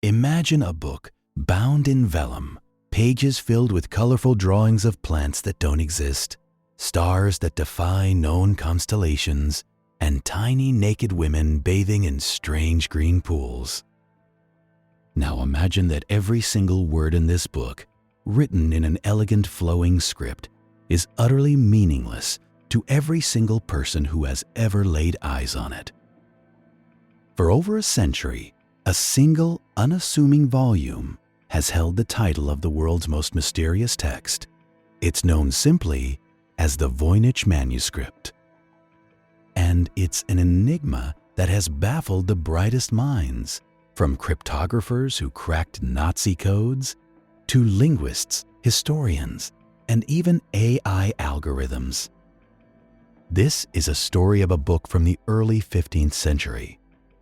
Imagine a book bound in vellum, pages filled with colorful drawings of plants that don't exist, stars that defy known constellations, and tiny naked women bathing in strange green pools. Now imagine that every single word in this book, written in an elegant flowing script, is utterly meaningless to every single person who has ever laid eyes on it. For over a century, a single, unassuming volume has held the title of the world's most mysterious text. It's known simply as the Voynich Manuscript. And it's an enigma that has baffled the brightest minds, from cryptographers who cracked Nazi codes to linguists, historians, and even AI algorithms. This is a story of a book from the early 15th century,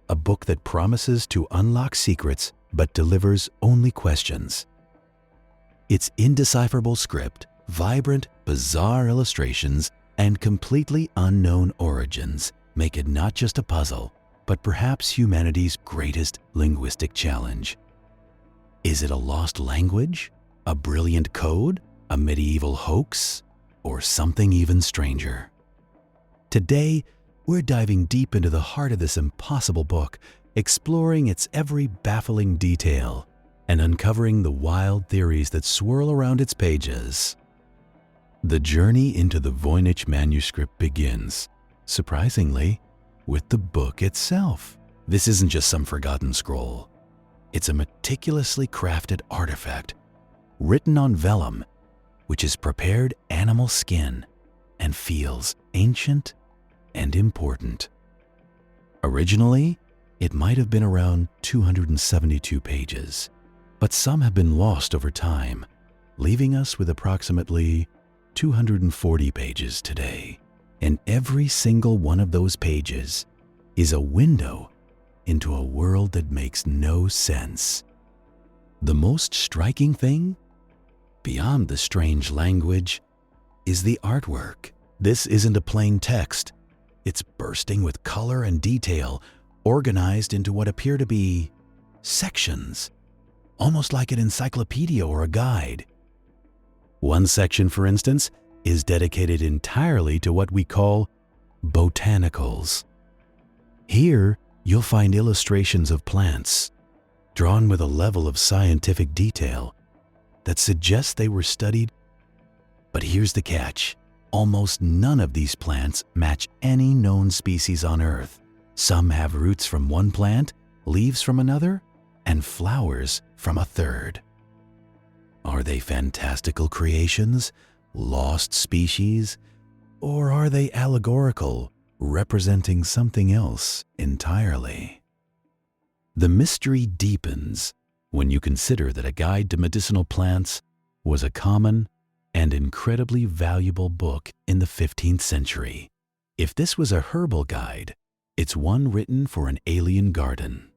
a book that promises to unlock secrets but delivers only questions. Its indecipherable script, vibrant, bizarre illustrations, and completely unknown origins make it not just a puzzle, but perhaps humanity's greatest linguistic challenge. Is it a lost language, a brilliant code, a medieval hoax, or something even stranger? Today, we're diving deep into the heart of this impossible book, exploring its every baffling detail and uncovering the wild theories that swirl around its pages. The journey into the Voynich Manuscript begins, surprisingly, with the book itself. This isn't just some forgotten scroll. It's a meticulously crafted artifact, written on vellum, which is prepared animal skin and feels ancient and important. Originally, it might have been around 272 pages, but some have been lost over time, leaving us with approximately 240 pages today. And every single one of those pages is a window into a world that makes no sense. The most striking thing, beyond the strange language, is the artwork. This isn't a plain text. It's bursting with color and detail, organized into what appear to be sections, almost like an encyclopedia or a guide. One section, for instance, is dedicated entirely to what we call botanicals. Here, you'll find illustrations of plants, drawn with a level of scientific detail that suggests they were studied. But here's the catch. Almost none of these plants match any known species on Earth. Some have roots from one plant, leaves from another, and flowers from a third. Are they fantastical creations, lost species, or are they allegorical, representing something else entirely? The mystery deepens when you consider that a guide to medicinal plants was a common and incredibly valuable book in the 15th century. If this was a herbal guide, it's one written for an alien garden.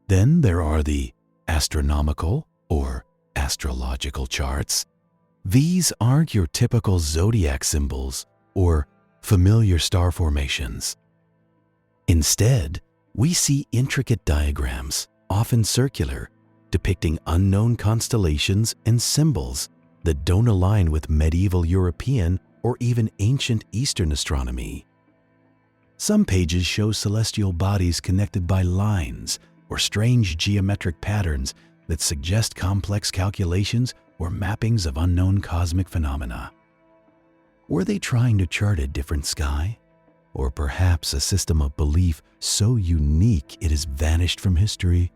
Then there are the astronomical or astrological charts. These aren't your typical zodiac symbols or familiar star formations. Instead, we see intricate diagrams, often circular, depicting unknown constellations and symbols that don't align with medieval European or even ancient Eastern astronomy. Some pages show celestial bodies connected by lines or strange geometric patterns that suggest complex calculations or mappings of unknown cosmic phenomena. Were they trying to chart a different sky? Or perhaps a system of belief so unique it has vanished from history?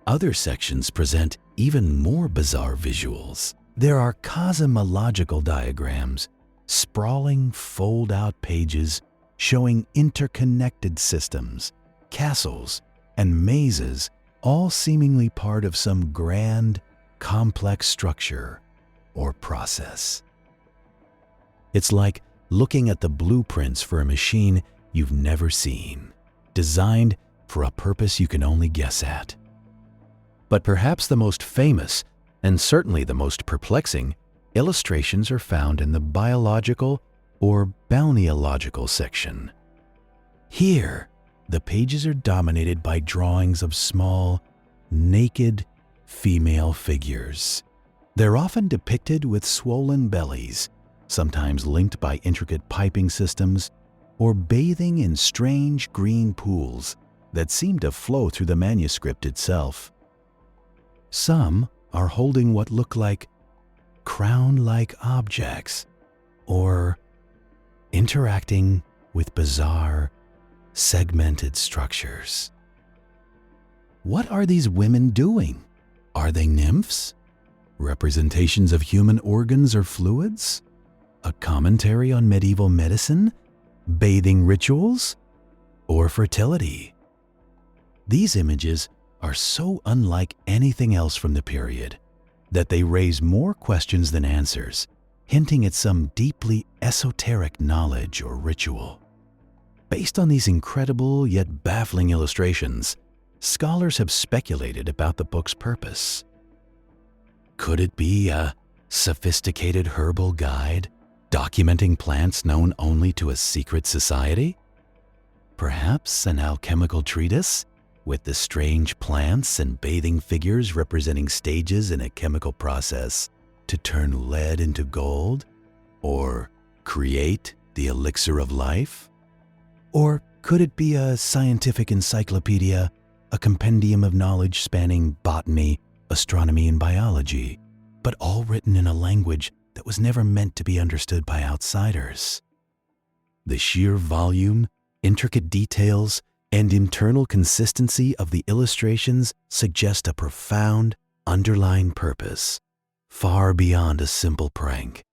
Other sections present even more bizarre visuals. There are cosmological diagrams, sprawling fold-out pages showing interconnected systems, castles, and mazes, all seemingly part of some grand, complex structure or process. It's like looking at the blueprints for a machine you've never seen, designed for a purpose you can only guess at. But perhaps the most famous, and certainly the most perplexing, illustrations are found in the biological or balneological section. Here, the pages are dominated by drawings of small, naked female figures. They're often depicted with swollen bellies, sometimes linked by intricate piping systems, or bathing in strange green pools that seem to flow through the manuscript itself. Some are holding what look like crown-like objects, or interacting with bizarre, segmented structures. What are these women doing? Are they nymphs? Representations of human organs or fluids? A commentary on medieval medicine? Bathing rituals? Or fertility? These images are so unlike anything else from the period that they raise more questions than answers, hinting at some deeply esoteric knowledge or ritual. Based on these incredible yet baffling illustrations, scholars have speculated about the book's purpose. Could it be a sophisticated herbal guide documenting plants known only to a secret society? Perhaps an alchemical treatise with the strange plants and bathing figures representing stages in a chemical process to turn lead into gold or create the elixir of life? Or could it be a scientific encyclopedia, a compendium of knowledge spanning botany, astronomy, and biology, but all written in a language that was never meant to be understood by outsiders? The sheer volume, intricate details, and internal consistency of the illustrations suggest a profound, underlying purpose, far beyond a simple prank.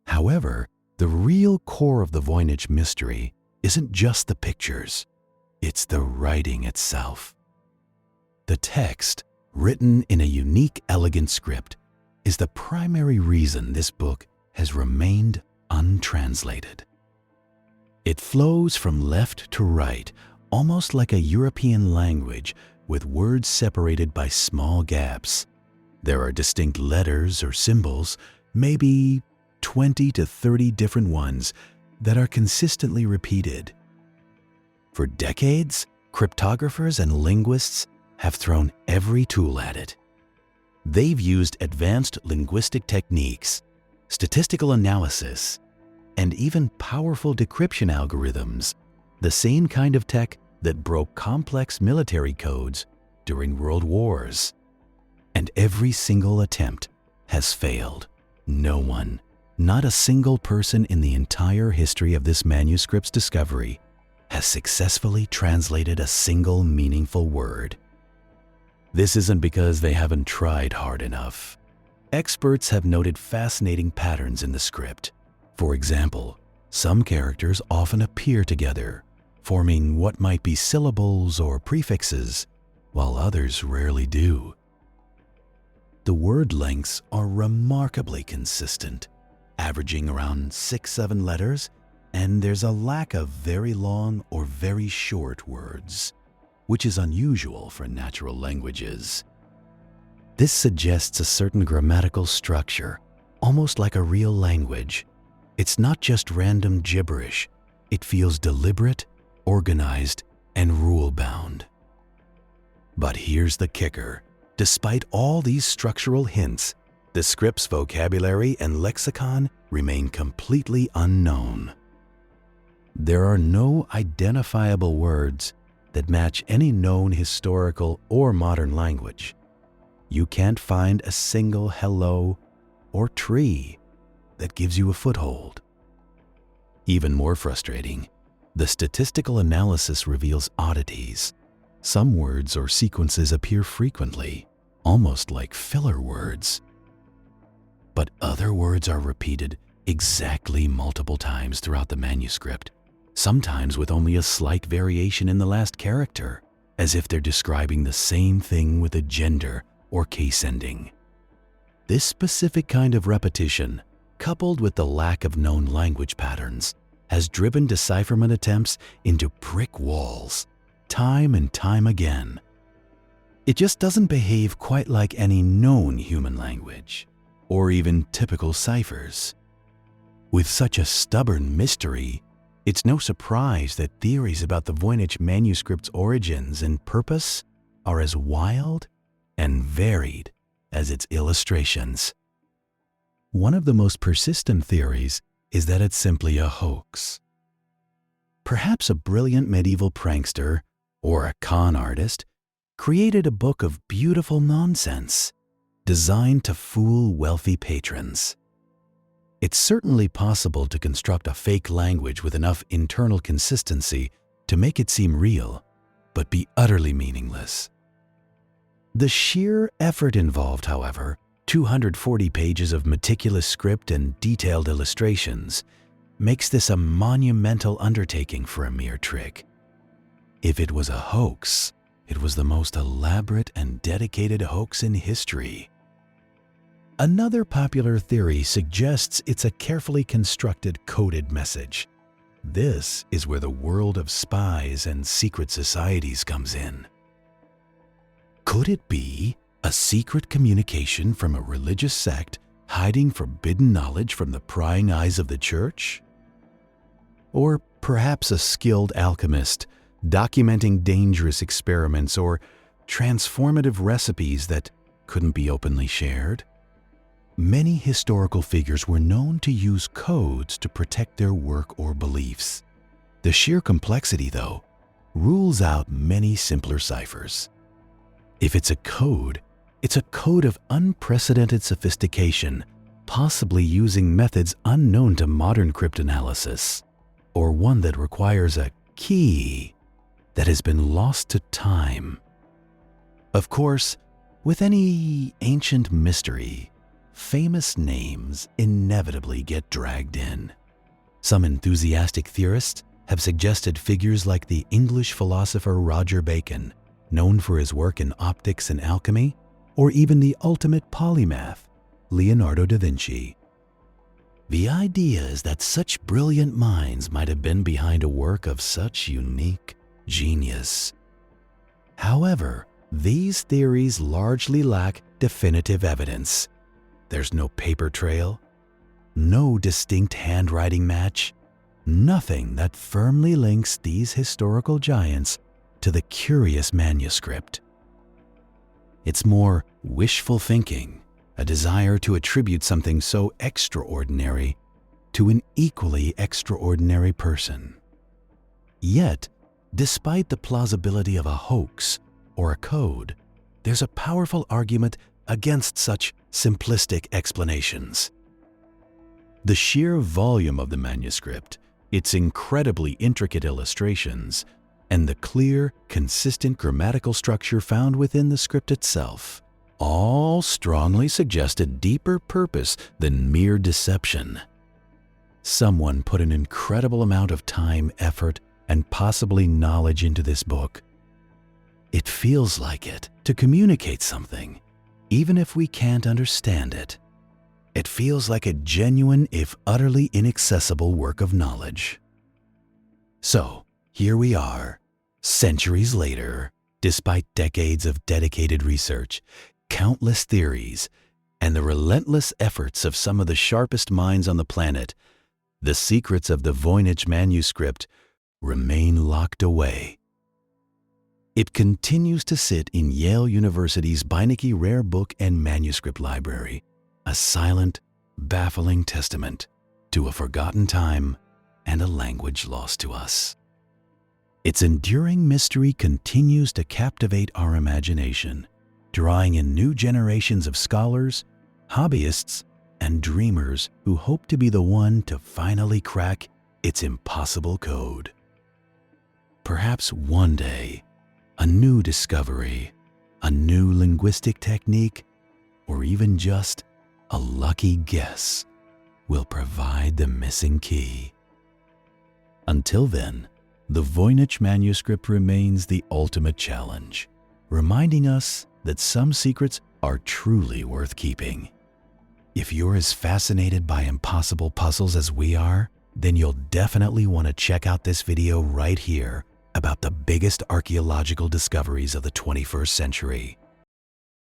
However, the real core of the Voynich mystery isn't just the pictures, it's the writing itself. The text, written in a unique, elegant script, is the primary reason this book has remained untranslated. It flows from left to right, almost like a European language with words separated by small gaps. There are distinct letters or symbols, maybe 20 to 30 different ones, that are consistently repeated. For decades, cryptographers and linguists have thrown every tool at it. They've used advanced linguistic techniques, statistical analysis, and even powerful decryption algorithms, the same kind of tech that broke complex military codes during world wars. And every single attempt has failed. No one, not a single person in the entire history of this manuscript's discovery, has successfully translated a single meaningful word. This isn't because they haven't tried hard enough. Experts have noted fascinating patterns in the script. For example, some characters often appear together, forming what might be syllables or prefixes, while others rarely do. The word lengths are remarkably consistent, averaging around 6-7 letters, and there's a lack of very long or very short words, which is unusual for natural languages. This suggests a certain grammatical structure, almost like a real language. It's not just random gibberish. It feels deliberate, organized, and rule-bound. But here's the kicker. Despite all these structural hints, the script's vocabulary and lexicon remain completely unknown. There are no identifiable words that match any known historical or modern language. You can't find a single hello or tree that gives you a foothold. Even more frustrating, the statistical analysis reveals oddities. Some words or sequences appear frequently, almost like filler words. But other words are repeated exactly multiple times throughout the manuscript, sometimes with only a slight variation in the last character, as if they're describing the same thing with a gender or case ending. This specific kind of repetition, coupled with the lack of known language patterns, has driven decipherment attempts into brick walls, time and time again. It just doesn't behave quite like any known human language, or even typical ciphers. With such a stubborn mystery, it's no surprise that theories about the Voynich manuscript's origins and purpose are as wild and varied as its illustrations. One of the most persistent theories is that it's simply a hoax. Perhaps a brilliant medieval prankster or a con artist created a book of beautiful nonsense designed to fool wealthy patrons. It's certainly possible to construct a fake language with enough internal consistency to make it seem real, but be utterly meaningless. The sheer effort involved, however, 240 pages of meticulous script and detailed illustrations, makes this a monumental undertaking for a mere trick. If it was a hoax, it was the most elaborate and dedicated hoax in history. Another popular theory suggests it's a carefully constructed coded message. This is where the world of spies and secret societies comes in. Could it be a secret communication from a religious sect hiding forbidden knowledge from the prying eyes of the church? Or perhaps a skilled alchemist documenting dangerous experiments or transformative recipes that couldn't be openly shared? Many historical figures were known to use codes to protect their work or beliefs. The sheer complexity, though, rules out many simpler ciphers. If it's a code, it's a code of unprecedented sophistication, possibly using methods unknown to modern cryptanalysis, or one that requires a key that has been lost to time. Of course, with any ancient mystery, famous names inevitably get dragged in. Some enthusiastic theorists have suggested figures like the English philosopher Roger Bacon, known for his work in optics and alchemy, or even the ultimate polymath, Leonardo da Vinci. The idea is that such brilliant minds might have been behind a work of such unique genius. However, these theories largely lack definitive evidence. There's no paper trail, no distinct handwriting match, nothing that firmly links these historical giants to the curious manuscript. It's more wishful thinking, a desire to attribute something so extraordinary to an equally extraordinary person. Yet, despite the plausibility of a hoax or a code, there's a powerful argument against such simplistic explanations. The sheer volume of the manuscript, its incredibly intricate illustrations, and the clear, consistent grammatical structure found within the script itself all strongly suggest a deeper purpose than mere deception. Someone put an incredible amount of time, effort, and possibly knowledge into this book. It feels like it to communicate something, even if we can't understand it. It feels like a genuine, if utterly inaccessible, work of knowledge. So, here we are, centuries later, despite decades of dedicated research, countless theories, and the relentless efforts of some of the sharpest minds on the planet, the secrets of the Voynich Manuscript remain locked away. It continues to sit in Yale University's Beinecke Rare Book and Manuscript Library, a silent, baffling testament to a forgotten time and a language lost to us. Its enduring mystery continues to captivate our imagination, drawing in new generations of scholars, hobbyists, and dreamers who hope to be the one to finally crack its impossible code. Perhaps one day, a new discovery, a new linguistic technique, or even just a lucky guess will provide the missing key. Until then, the Voynich Manuscript remains the ultimate challenge, reminding us that some secrets are truly worth keeping. If you're as fascinated by impossible puzzles as we are, then you'll definitely want to check out this video right here about the biggest archaeological discoveries of the 21st century.